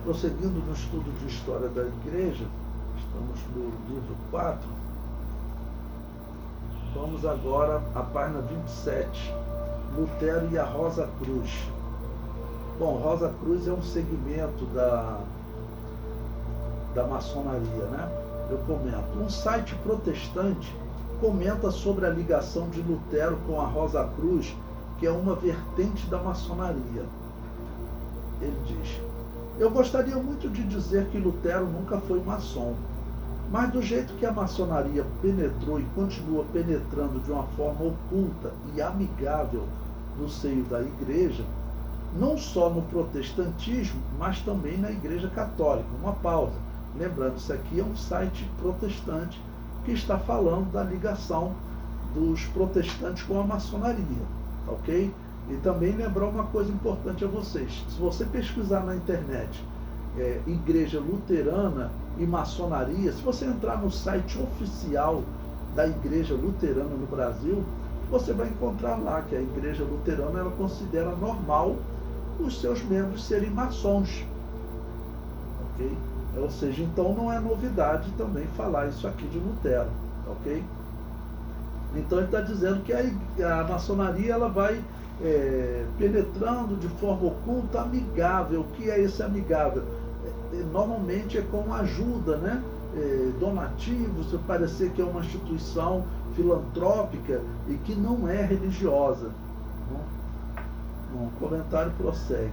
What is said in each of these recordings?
Prosseguindo no estudo de história da igreja, estamos no livro 4, vamos agora à página 27, Lutero e a Rosa Cruz. Bom, Rosa Cruz é um segmento da maçonaria, né? Eu comento. Um site protestante comenta sobre a ligação de Lutero com a Rosa Cruz, que é uma vertente da maçonaria. Ele diz: eu gostaria muito de dizer que Lutero nunca foi maçom, mas do jeito que a maçonaria penetrou e continua penetrando de uma forma oculta e amigável no seio da igreja, não só no protestantismo, mas também na igreja católica. Uma pausa. Lembrando, isso aqui é um site protestante que está falando da ligação dos protestantes com a maçonaria, ok? E também lembrar uma coisa importante a vocês: se você pesquisar na internet igreja luterana e maçonaria, se você entrar no site oficial da igreja luterana no Brasil, você vai encontrar lá que a igreja luterana ela considera normal os seus membros serem maçons, ok? Ou seja, então não é novidade também falar isso aqui de Lutero, ok? Então ele está dizendo que a maçonaria ela vai penetrando de forma oculta, amigável. O que é esse amigável? Normalmente é com ajuda, né? Donativos, parecer que é uma instituição filantrópica e que não é religiosa. O comentário prossegue.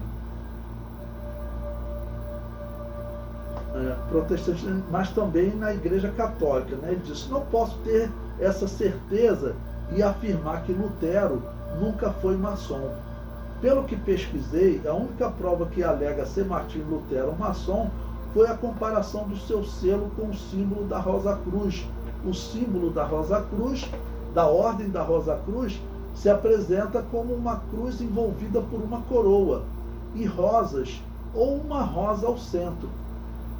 Protestante, mas também na igreja católica, né? Ele disse: não posso ter essa certeza e afirmar que Lutero nunca foi maçom. Pelo que pesquisei, a única prova que alega ser Martinho Lutero maçom foi a comparação do seu selo com o símbolo da Rosa Cruz. O símbolo da Rosa Cruz, da Ordem da Rosa Cruz, se apresenta como uma cruz envolvida por uma coroa e rosas, ou uma rosa ao centro.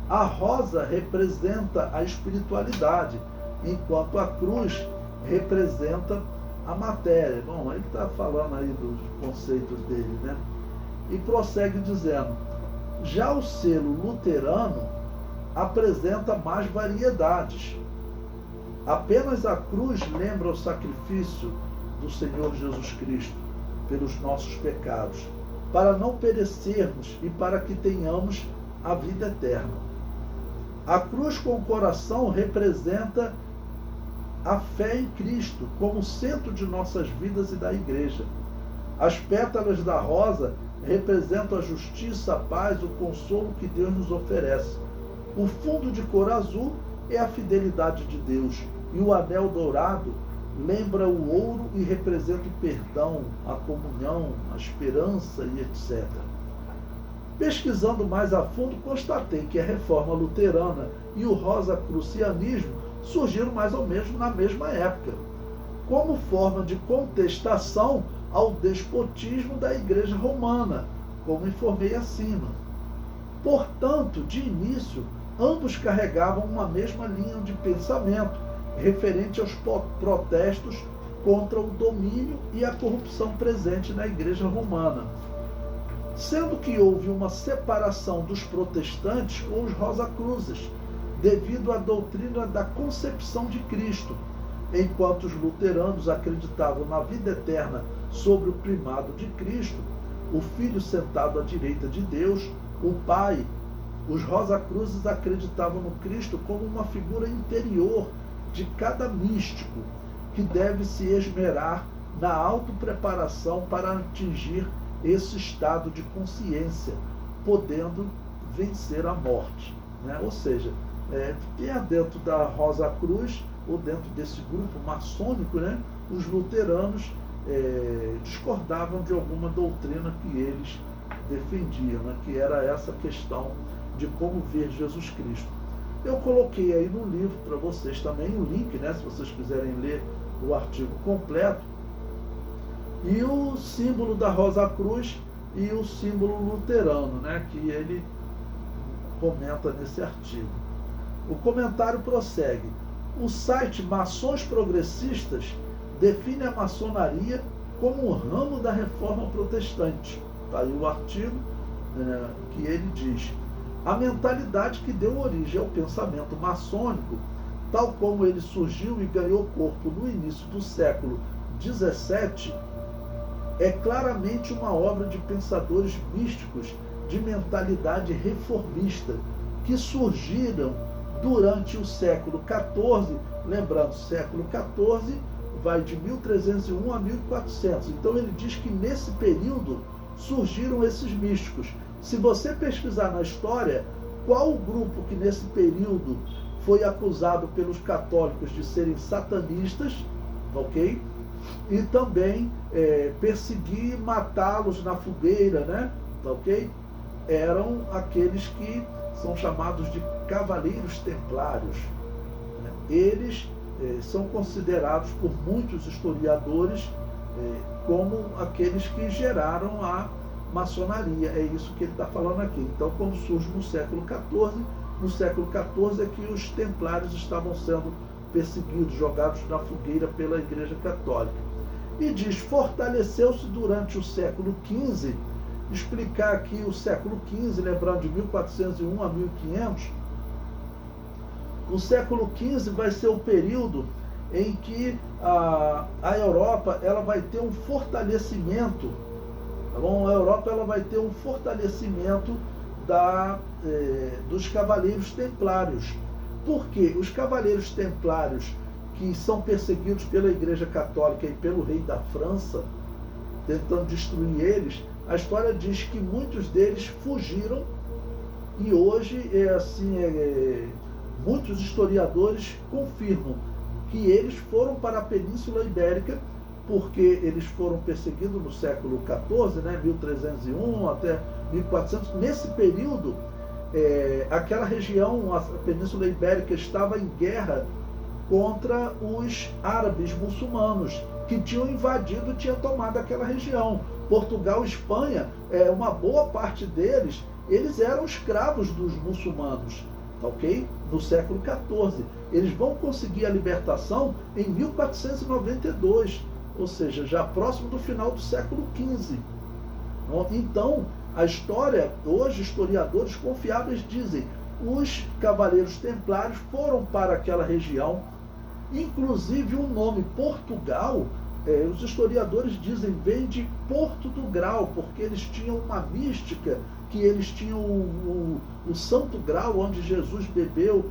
A rosa representa a espiritualidade, enquanto a cruz representa a matéria. Bom, ele está falando aí dos conceitos dele, né? E prossegue dizendo: já o selo luterano apresenta mais variedades. Apenas a cruz lembra o sacrifício do Senhor Jesus Cristo pelos nossos pecados, para não perecermos e para que tenhamos a vida eterna. A cruz com o coração representa a fé em Cristo como centro de nossas vidas e da igreja. As pétalas da rosa representam a justiça, a paz, o consolo que Deus nos oferece. O fundo de cor azul é a fidelidade de Deus, e o anel dourado lembra o ouro e representa o perdão, a comunhão, a esperança e etc. Pesquisando mais a fundo, constatei que a reforma luterana e o rosacrucianismo surgiram mais ou menos na mesma época, como forma de contestação ao despotismo da Igreja Romana, como informei acima. Portanto, de início, ambos carregavam uma mesma linha de pensamento, referente aos protestos contra o domínio e a corrupção presente na Igreja Romana, sendo que houve uma separação dos protestantes com os rosacruzes, devido à doutrina da concepção de Cristo, enquanto os luteranos acreditavam na vida eterna sobre o primado de Cristo, o Filho sentado à direita de Deus, o Pai. Os rosacruzes acreditavam no Cristo como uma figura interior de cada místico, que deve se esmerar na autopreparação para atingir esse estado de consciência, podendo vencer a morte, né? Ou seja, tinha dentro da Rosa Cruz, ou dentro desse grupo maçônico, né, os luteranos discordavam de alguma doutrina que eles defendiam, né, que era essa questão de como ver Jesus Cristo. Eu coloquei aí no livro para vocês também o link, né, se vocês quiserem ler o artigo completo, e o símbolo da Rosa Cruz e o símbolo luterano, né, que ele comenta nesse artigo. O comentário prossegue: o site Maçons Progressistas define a maçonaria como um ramo da reforma protestante. Está aí o artigo, que ele diz: A mentalidade que deu origem ao pensamento maçônico, tal como ele surgiu e ganhou corpo no início do século XVII, é claramente uma obra de pensadores místicos de mentalidade reformista, que surgiram durante o século XIV, lembrando, século XIV vai de 1301 a 1400. Então ele diz que nesse período surgiram esses místicos. Se você pesquisar na história, qual o grupo que nesse período foi acusado pelos católicos de serem satanistas, ok? E também perseguir e matá-los na fogueira, né? Ok? Eram aqueles que são chamados de cavaleiros templários. Eles são considerados por muitos historiadores como aqueles que geraram a maçonaria. É isso que ele está falando aqui. Então, quando surge no século XIV é que os templários estavam sendo perseguidos, jogados na fogueira pela Igreja Católica. E diz, fortaleceu-se durante o século XV, explicar aqui o século XV, lembrando de 1401 a 1500, o século XV vai ser o período em que a Europa ela vai ter um fortalecimento, tá bom? A Europa ela vai ter um fortalecimento dos cavaleiros templários. Por quê? Os cavaleiros templários que são perseguidos pela Igreja Católica e pelo rei da França, tentando destruir eles, a história diz que muitos deles fugiram e hoje muitos historiadores confirmam que eles foram para a Península Ibérica porque eles foram perseguidos no século XIV, né, 1301 até 1400. Nesse período, aquela região, a Península Ibérica, estava em guerra contra os árabes muçulmanos, que tinham invadido e tinham tomado aquela região. Portugal e Espanha, uma boa parte deles, eles eram escravos dos muçulmanos, ok? No século XIV. Eles vão conseguir a libertação em 1492, ou seja, já próximo do final do século XV. Então, a história, hoje, historiadores confiáveis dizem, os cavaleiros templários foram para aquela região, inclusive o nome Portugal, os historiadores dizem, vem de Porto do Grau, porque eles tinham uma mística, que eles tinham o Santo Grau, onde Jesus bebeu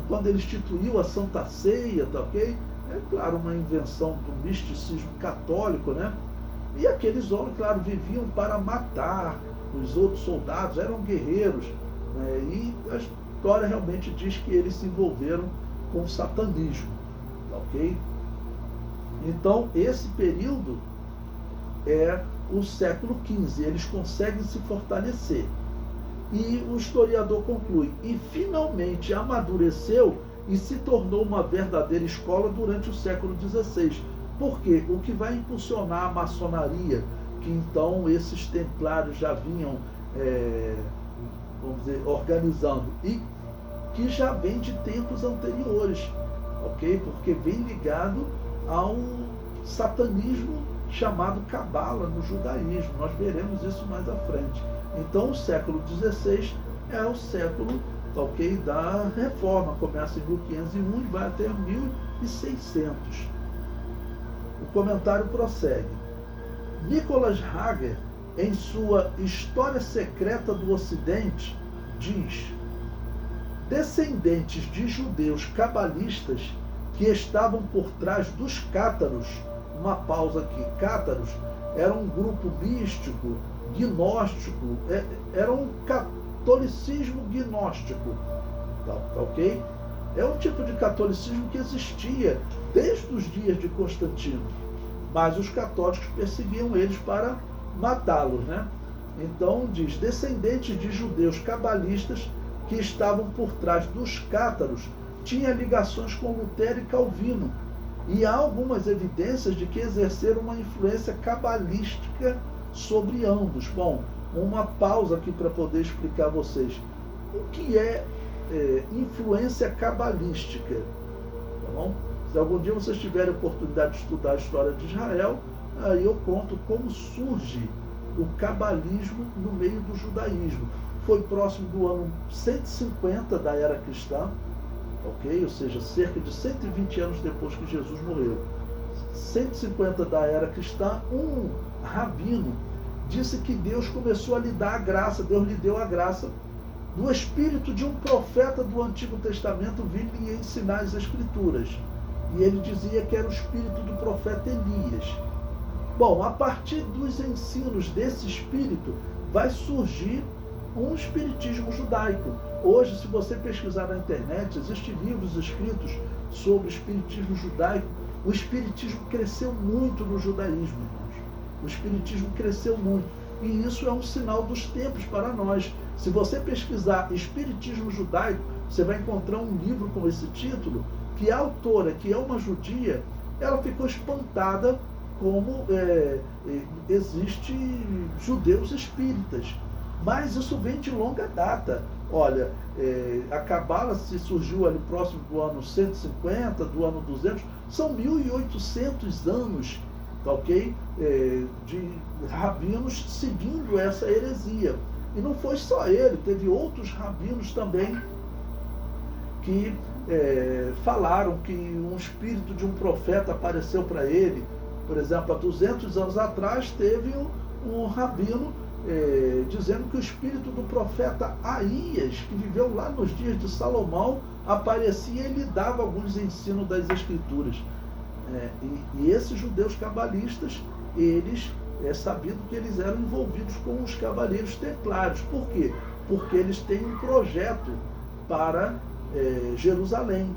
quando ele instituiu a Santa Ceia, tá ok? É claro, uma invenção do misticismo católico, né? E aqueles homens, claro, viviam para matar os outros soldados, eram guerreiros, né? E a história realmente diz que eles se envolveram com o satanismo, tá ok? Então, esse período é o século XV, eles conseguem se fortalecer. E o historiador conclui, e finalmente amadureceu e se tornou uma verdadeira escola durante o século XVI. Por quê? O que vai impulsionar a maçonaria, que então esses templários já vinham, vamos dizer, organizando, e que já vem de tempos anteriores, ok? Porque vem ligado ao satanismo chamado Cabala no judaísmo. Nós veremos isso mais à frente. Então o século XVI é o século, ok, da reforma. Começa em 1501 e vai até 1600. O comentário prossegue. Nicholas Hager, em sua História Secreta do Ocidente, diz: descendentes de judeus cabalistas que estavam por trás dos cátaros, uma pausa aqui, cátaros era um grupo místico, gnóstico, era um catolicismo gnóstico, tá ok? É um tipo de catolicismo que existia desde os dias de Constantino, mas os católicos perseguiam eles para matá-los, né? Então diz, descendentes de judeus cabalistas que estavam por trás dos cátaros, tinha ligações com Lutero e Calvino, e há algumas evidências de que exerceram uma influência cabalística sobre ambos. Bom, uma pausa aqui para poder explicar a vocês. O que é influência cabalística? Tá bom? Se algum dia vocês tiverem a oportunidade de estudar a história de Israel, aí eu conto como surge o cabalismo no meio do judaísmo. Foi próximo do ano 150 da era cristã, ok? Ou seja, cerca de 120 anos depois que Jesus morreu. 150 da era cristã, um rabino disse que Deus começou a lhe dar a graça, Deus lhe deu a graça do espírito de um profeta do Antigo Testamento vir lhe ensinar as Escrituras. E ele dizia que era o espírito do profeta Elias. Bom, a partir dos ensinos desse espírito, vai surgir um espiritismo judaico. Hoje, se você pesquisar na internet, existem livros escritos sobre o espiritismo judaico. O espiritismo cresceu muito no judaísmo, irmãos. O espiritismo cresceu muito. E isso é um sinal dos tempos para nós. Se você pesquisar espiritismo judaico, você vai encontrar um livro com esse título, que a autora, que é uma judia, ela ficou espantada como existe judeus espíritas. Mas isso vem de longa data. Olha, a Cabala se surgiu ali próximo do ano 150, do ano 200, são 1800 anos, tá, ok? De rabinos seguindo essa heresia. E não foi só ele, teve outros rabinos também que falaram que um espírito de um profeta apareceu para ele. Por exemplo, há 200 anos atrás teve um rabino dizendo que o espírito do profeta Aías, que viveu lá nos dias de Salomão, aparecia e lhe dava alguns ensinos das Escrituras. E esses judeus cabalistas, eles, é sabido que eles eram envolvidos com os cavaleiros templários. Por quê? Porque eles têm um projeto para Jerusalém.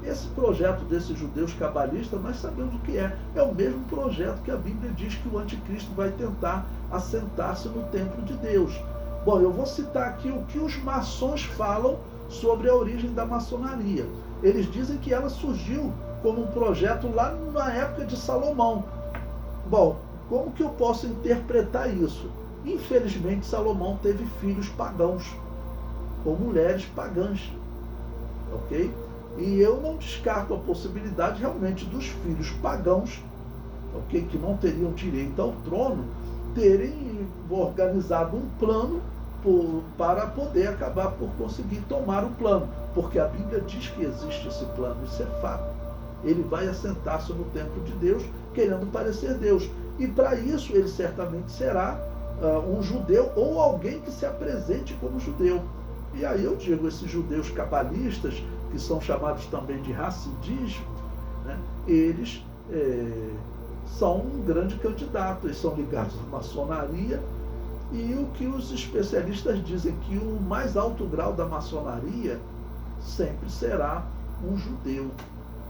Esse projeto desses judeus cabalistas, nós sabemos o que é. É o mesmo projeto que a Bíblia diz que o anticristo vai tentar assentar-se no templo de Deus. Bom, eu vou citar aqui o que os maçons falam sobre a origem da maçonaria. Eles dizem que ela surgiu como um projeto lá na época de Salomão. Bom, como que eu posso interpretar isso? Infelizmente, Salomão teve filhos pagãos, com mulheres pagãs, ok? E eu não descarto a possibilidade realmente dos filhos pagãos, ok, que não teriam direito ao trono, terem organizado um plano para poder acabar por conseguir tomar o plano. Porque a Bíblia diz que existe esse plano, isso é fato. Ele vai assentar-se no templo de Deus, querendo parecer Deus. E para isso ele certamente será um judeu ou alguém que se apresente como judeu. E aí eu digo, esses judeus cabalistas, que são chamados também de hassidismo, né, eles são um grande candidato, eles são ligados à maçonaria, e o que os especialistas dizem que o mais alto grau da maçonaria sempre será um judeu,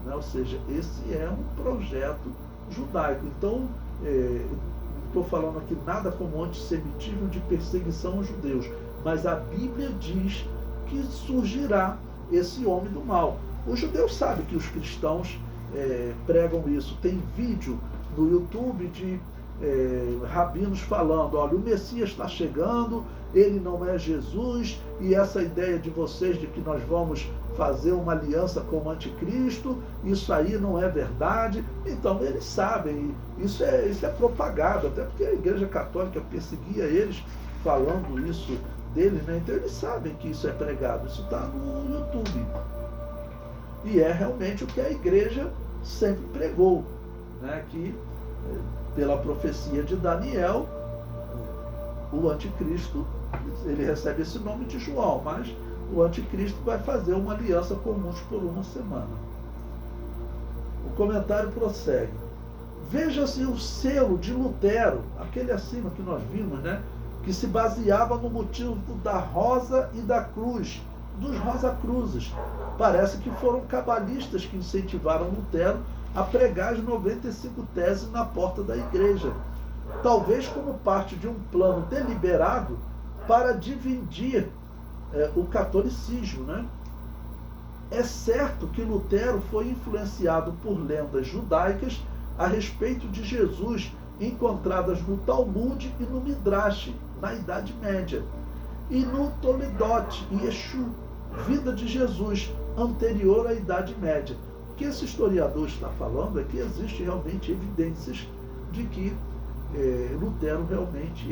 né? Ou seja, esse é um projeto judaico. Então, não estou falando aqui nada como antissemitismo de perseguição aos judeus, mas a Bíblia diz que surgirá esse homem do mal. Os judeus sabem que os cristãos pregam isso. Tem vídeo no YouTube de rabinos falando, olha, o Messias está chegando, ele não é Jesus, e essa ideia de vocês de que nós vamos fazer uma aliança com o anticristo, isso aí não é verdade. Então eles sabem, isso é propagado, até porque a Igreja Católica perseguia eles falando isso deles, né? Então eles sabem que isso é pregado, isso está no YouTube. E é realmente o que a igreja sempre pregou, né? Que pela profecia de Daniel, o anticristo, ele recebe esse nome de João, mas o anticristo vai fazer uma aliança comuns por uma semana. O comentário prossegue. Veja-se o selo de Lutero, aquele acima que nós vimos, né? Que se baseava no motivo da rosa e da cruz, dos Rosa-Cruzes. Parece que foram cabalistas que incentivaram Lutero a pregar as 95 teses na porta da igreja, talvez como parte de um plano deliberado para dividir o catolicismo, né? É certo que Lutero foi influenciado por lendas judaicas a respeito de Jesus, encontradas no Talmud e no Midrash, na Idade Média, e no Toledot e Exu, vida de Jesus, anterior à Idade Média. O que esse historiador está falando é que existem realmente evidências de que Lutero realmente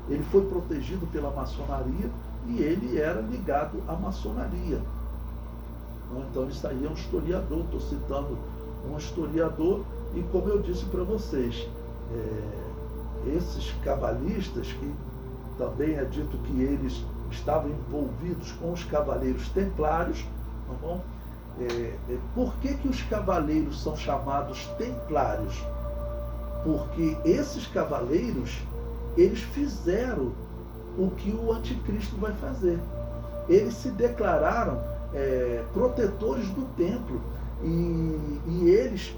ele foi protegido pela maçonaria e ele era ligado à maçonaria. Então isso aí é um historiador, estou citando um historiador, e como eu disse para vocês, esses cabalistas, que também é dito que eles estavam envolvidos com os cavaleiros templários, tá bom? Por que os cavaleiros são chamados templários? Porque esses cavaleiros, eles fizeram o que o anticristo vai fazer. Eles se declararam protetores do templo e eles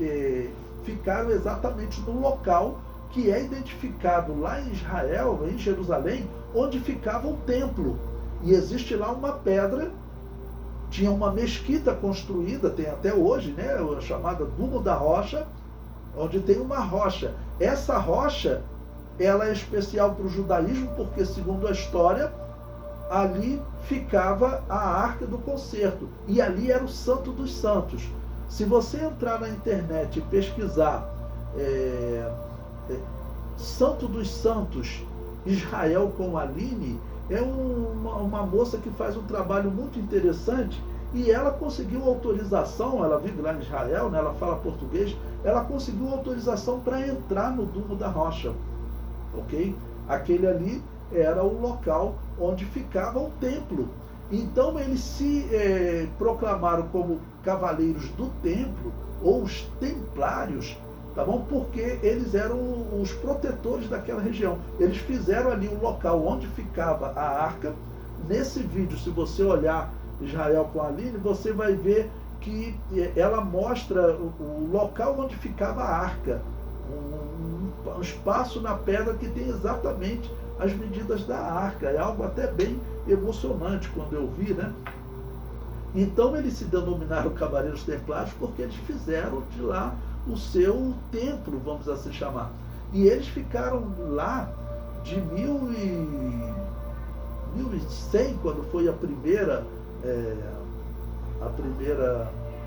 ficaram exatamente no local que é identificado lá em Israel, em Jerusalém, onde ficava o templo. E existe lá uma pedra, tinha uma mesquita construída, tem até hoje, né, a chamada Dumo da Rocha, onde tem uma rocha. Essa rocha, ela é especial para o judaísmo, porque, segundo a história, ali ficava a Arca do Concerto, e ali era o Santo dos Santos. Se você entrar na internet e pesquisar Santo dos Santos, Israel com Aline, é uma moça que faz um trabalho muito interessante, e ela conseguiu autorização, ela vive lá em Israel, né, ela fala português, ela conseguiu autorização para entrar no Dumo da Rocha, ok? Aquele ali era o local onde ficava o templo. Então eles se proclamaram como cavaleiros do templo, ou os templários, tá bom? Porque eles eram os protetores daquela região. Eles fizeram ali o local onde ficava a arca. Nesse vídeo, se você olhar Israel com a Aline, você vai ver que ela mostra o local onde ficava a arca, um espaço na pedra que tem exatamente as medidas da arca. É algo até bem emocionante quando eu vi, né? Então eles se denominaram Cavaleiros Templários porque eles fizeram de lá o seu templo, vamos assim chamar. E eles ficaram lá de 1100, quando foi a primeira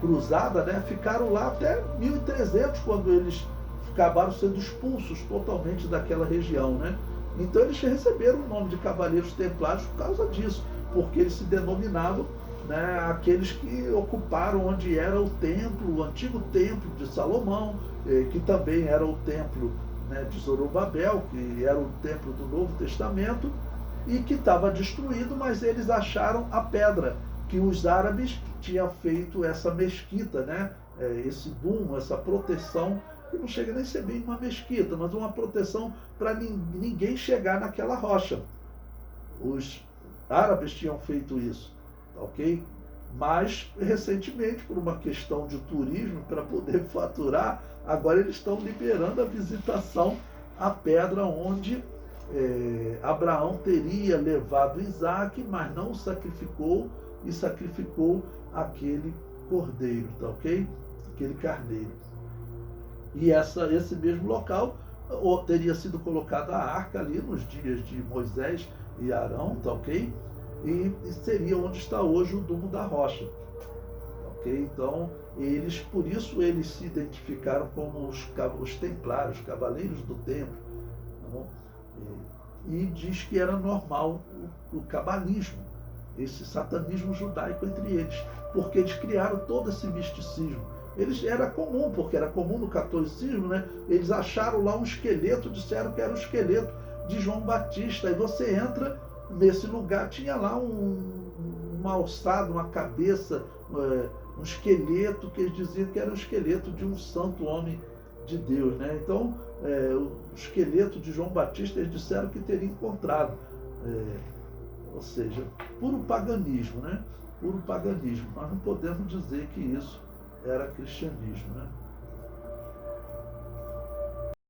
cruzada, né? Ficaram lá até 1300, quando eles acabaram sendo expulsos totalmente daquela região, né? Então eles receberam o nome de Cavaleiros Templários por causa disso, porque eles se denominavam, né, aqueles que ocuparam onde era o templo, o antigo templo de Salomão, que também era o templo, né, de Zorobabel, que era o templo do Novo Testamento, e que estava destruído, mas eles acharam a pedra que os árabes tinham feito essa mesquita, né, esse dum, essa proteção, que não chega nem a ser bem uma mesquita, mas uma proteção para ninguém chegar naquela rocha. Os árabes tinham feito isso, ok? Mas, recentemente, por uma questão de turismo, para poder faturar, agora eles estão liberando a visitação à pedra onde Abraão teria levado Isaac, mas não o sacrificou, e sacrificou aquele cordeiro, tá ok? Aquele carneiro. E esse mesmo local teria sido colocada a arca ali nos dias de Moisés e Arão, tá ok? E seria onde está hoje o Dumo da Rocha, ok? Então, por isso eles se identificaram como os templários, cavaleiros do templo, tá bom? E diz que era normal o cabalismo, esse satanismo judaico entre eles, porque eles criaram todo esse misticismo. Era comum, porque era comum no catolicismo, né? Eles acharam lá um esqueleto, disseram que era o esqueleto de João Batista. Aí você entra nesse lugar, tinha lá uma alçada, uma cabeça, um esqueleto, que eles diziam que era o esqueleto de um santo homem de Deus, né? Então, o esqueleto de João Batista, eles disseram que teria encontrado. Ou seja, puro paganismo, né? Puro paganismo. Nós não podemos dizer que isso era cristianismo, né?